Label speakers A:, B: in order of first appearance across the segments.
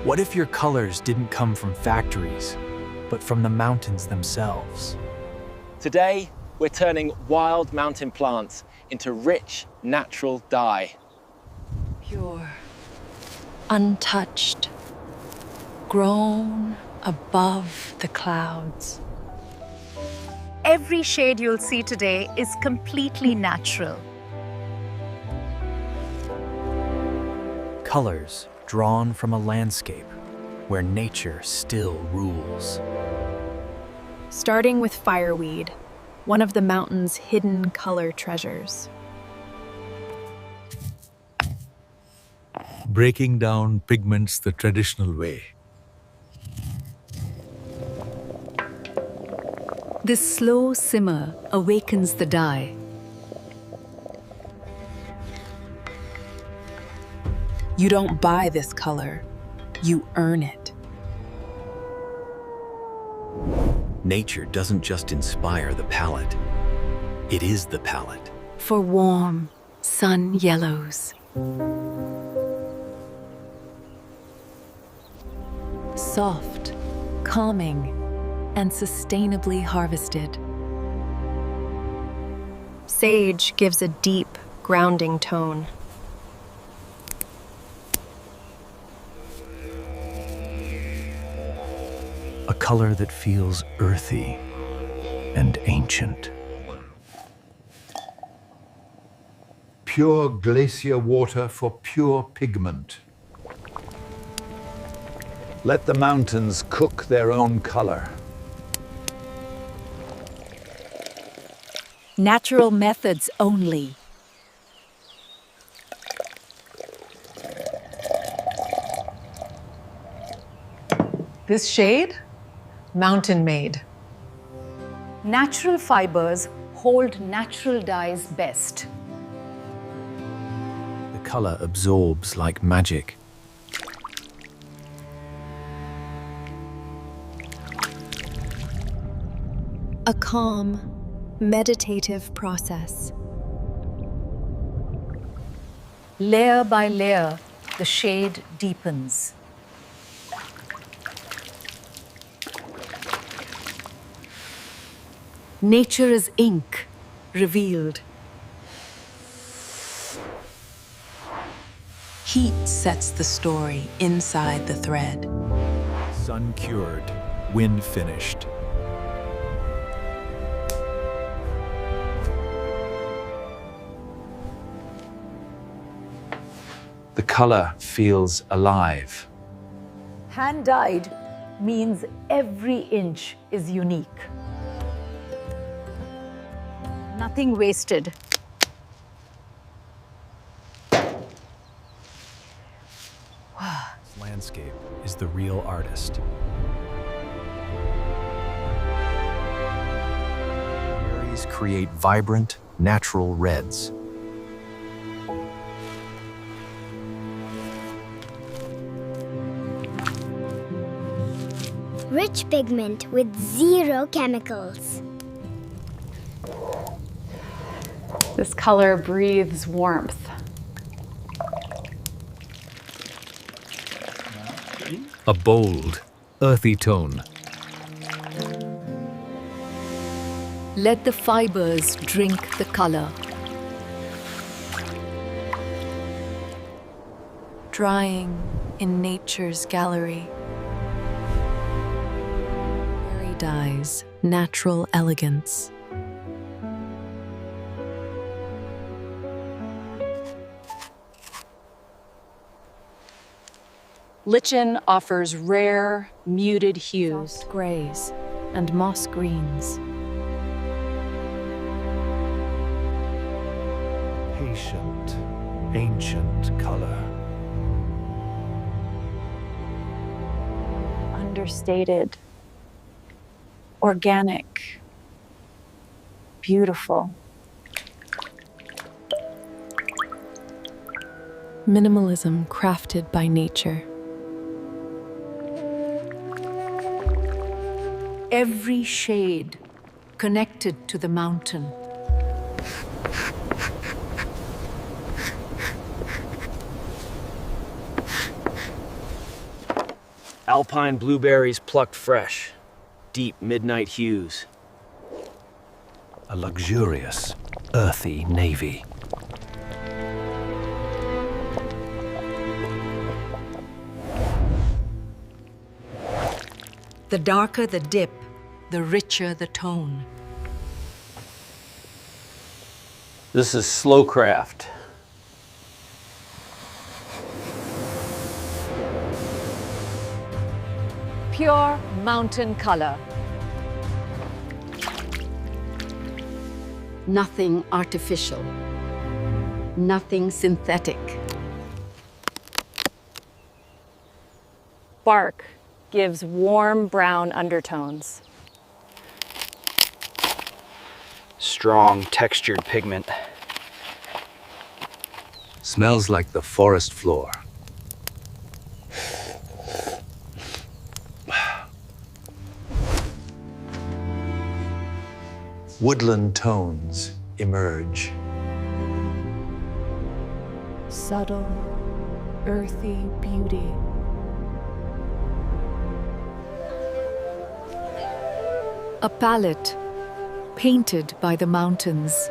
A: What if your colors didn't come from factories, but from the mountains themselves?
B: Today, we're turning wild mountain plants into rich, natural dye.
C: Pure, untouched, grown above the clouds.
D: Every shade you'll see today is completely natural.
A: Colors drawn from a landscape where nature still rules.
E: Starting with fireweed, one of the mountain's hidden color treasures.
F: Breaking down pigments the traditional way.
C: This slow simmer awakens the dye.
E: You don't buy this color, you earn it.
A: Nature doesn't just inspire the palette, it is the palette.
C: For warm sun yellows. Soft, calming, and sustainably harvested.
E: Sage gives a deep, grounding tone.
A: A color that feels earthy and ancient.
F: Pure glacier water for pure pigment. Let the mountains cook their own color.
C: Natural methods only.
G: This shade, mountain made.
D: Natural fibers hold natural dyes best.
A: The color absorbs like magic.
E: A calm, meditative process.
D: Layer by layer, the shade deepens.
C: Nature is ink, revealed. Heat sets the story inside the thread.
A: Sun cured, wind finished.
F: The color feels alive.
D: Hand-dyed means every inch is unique. Nothing wasted.
A: This landscape is the real artist. Berries create vibrant, natural reds.
H: Rich pigment with zero chemicals.
I: This color breathes warmth.
F: A bold, earthy tone.
C: Let the fibers drink the color. Drying in nature's gallery. Berry dyes, natural elegance.
I: Lichen offers rare, muted hues.
E: Soft grays and moss greens.
F: Patient, ancient color.
I: Understated, organic, beautiful.
E: Minimalism crafted by nature.
C: Every shade connected to the mountain.
B: Alpine blueberries plucked fresh. Deep midnight hues.
A: A luxurious, earthy navy.
C: The darker the dip, the richer the tone.
B: This is slow craft.
D: Pure mountain color.
C: Nothing artificial. Nothing synthetic.
I: Bark gives warm brown undertones.
B: Strong, textured pigment.
A: Smells like the forest floor.
F: Woodland tones emerge.
C: Subtle, earthy beauty. A palette painted by the mountains.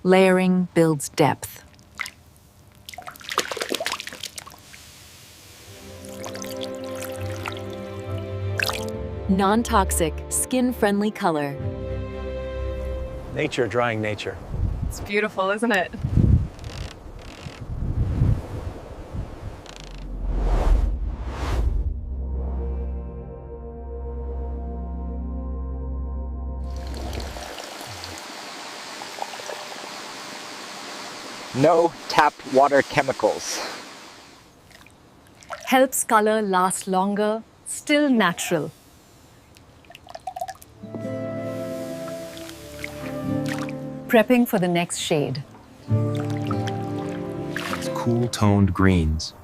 C: Layering builds depth. Non-toxic, skin-friendly color.
B: Nature drying nature.
I: It's beautiful, isn't it?
J: No tap water chemicals.
D: Helps color last longer, still natural. Prepping for the next shade.
A: It's cool-toned greens.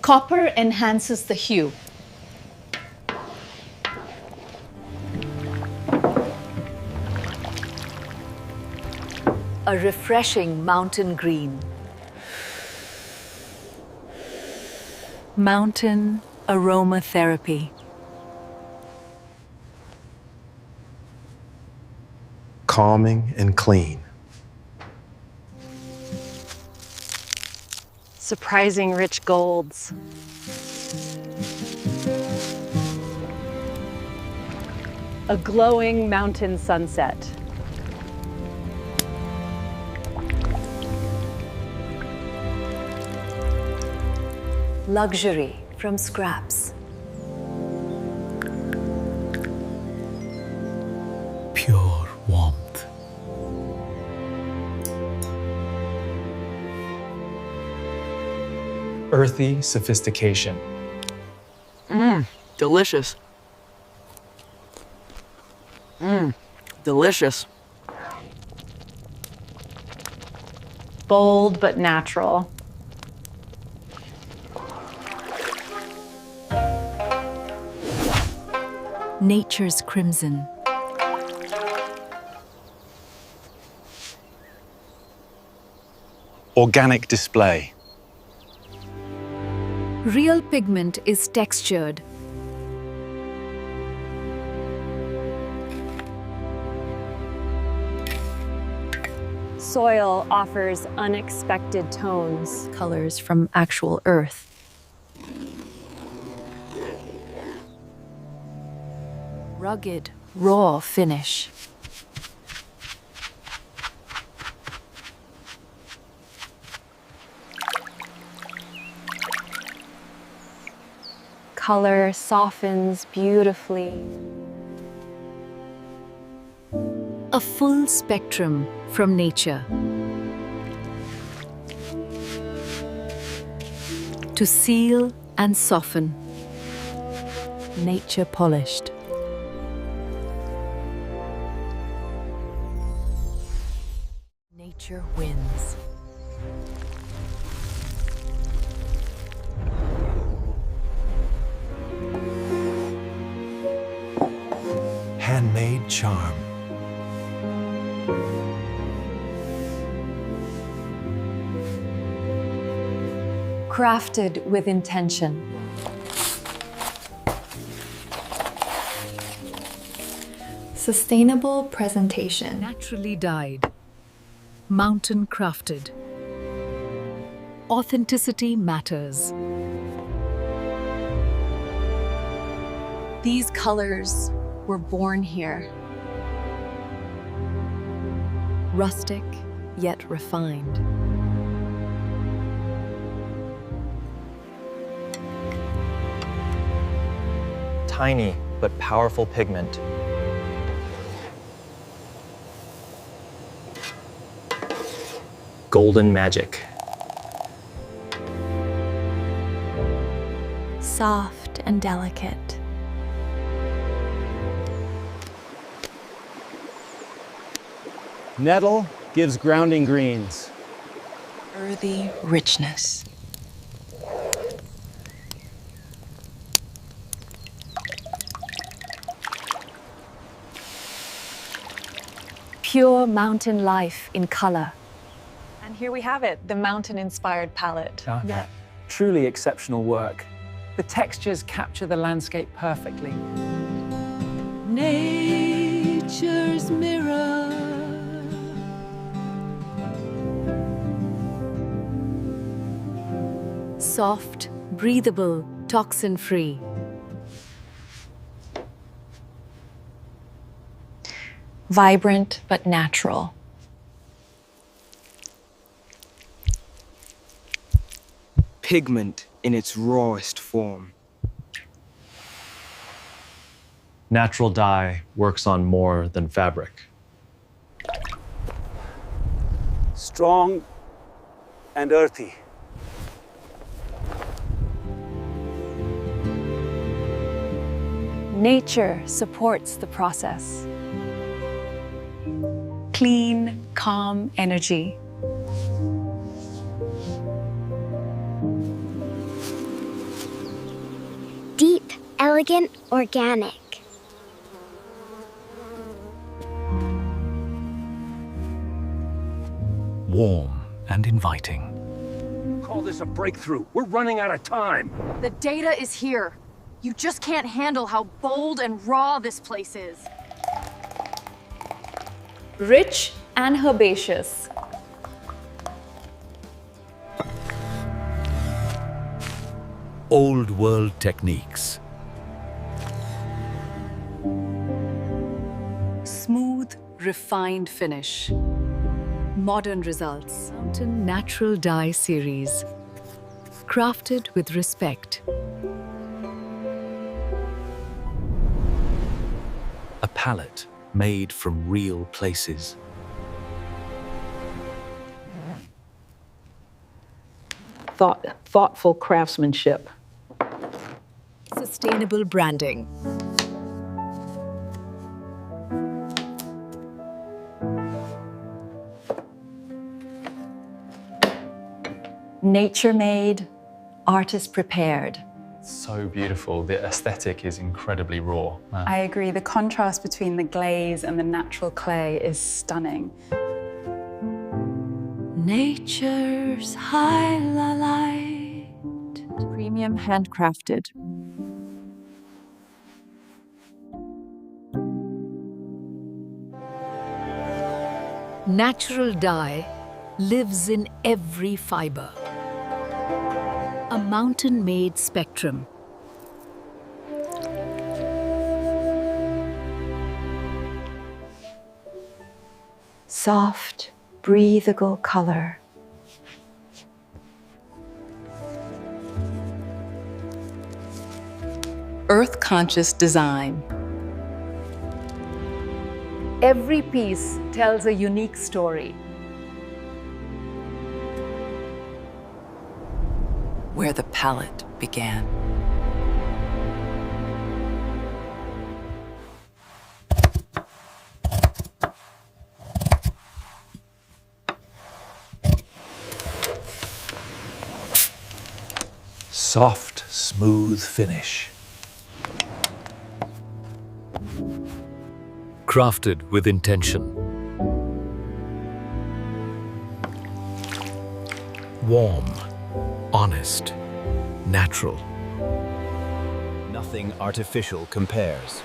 D: Copper enhances the hue. A refreshing mountain green.
C: Mountain aromatherapy.
K: Calming and clean.
I: Surprising rich golds. A glowing mountain sunset.
C: Luxury from scraps.
A: Pure warmth.
L: Earthy sophistication.
M: Delicious. Delicious.
I: Bold but natural.
C: Nature's crimson.
K: Organic display.
C: Real pigment is textured.
I: Soil offers unexpected tones.
C: Colors from actual earth. Rugged, raw finish.
I: Color softens beautifully.
C: A full spectrum from nature. To seal and soften. Nature polished. Nature wins.
A: Handmade charm.
I: Crafted with intention.
E: Sustainable presentation.
C: Naturally dyed. Mountain crafted. Authenticity matters.
D: These colors were born here.
C: Rustic yet refined.
J: Tiny but powerful pigment. Golden magic.
E: Soft and delicate.
B: Nettle gives grounding greens.
M: Earthy richness.
I: Pure mountain life in color.
D: And here we have it, the mountain-inspired palette.
L: Yeah. Truly exceptional work. The textures capture the landscape perfectly.
C: Nature's mirror. Soft, breathable, toxin-free.
M: Vibrant but natural.
N: Pigment in its rawest form.
K: Natural dye works on more than fabric.
F: Strong and earthy.
I: Nature supports the process.
D: Clean, calm energy.
H: Deep, elegant, organic.
A: Warm and inviting.
F: Call this a breakthrough. We're running out of time.
O: The data is here. You just can't handle how bold and raw this place is.
I: Rich and herbaceous.
A: Old world techniques.
C: Smooth, refined finish. Modern results. Mountain Natural Dye Series. Crafted with respect.
A: A palette made from real places.
P: Thoughtful craftsmanship.
C: Sustainable branding.
D: Nature made, artist prepared.
L: So beautiful. The aesthetic is incredibly raw. Man.
Q: I agree. The contrast between the glaze and the natural clay is stunning.
C: Nature's highlight.
M: Premium handcrafted.
C: Natural dye lives in every fiber. A mountain-made spectrum.
M: Soft, breathable color. Earth-conscious design.
I: Every piece tells a unique story.
M: Where the palette began.
F: Soft, smooth finish.
A: Crafted with intention. Warm, honest, natural.
P: Nothing artificial compares.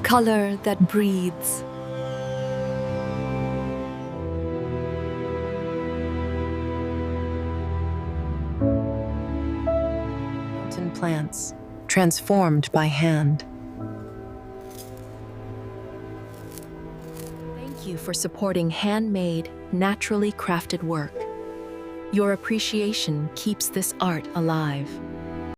C: Color that breathes.
R: Mountain plants, transformed by hand. Thank you for supporting handmade, naturally crafted work. Your appreciation keeps this art alive.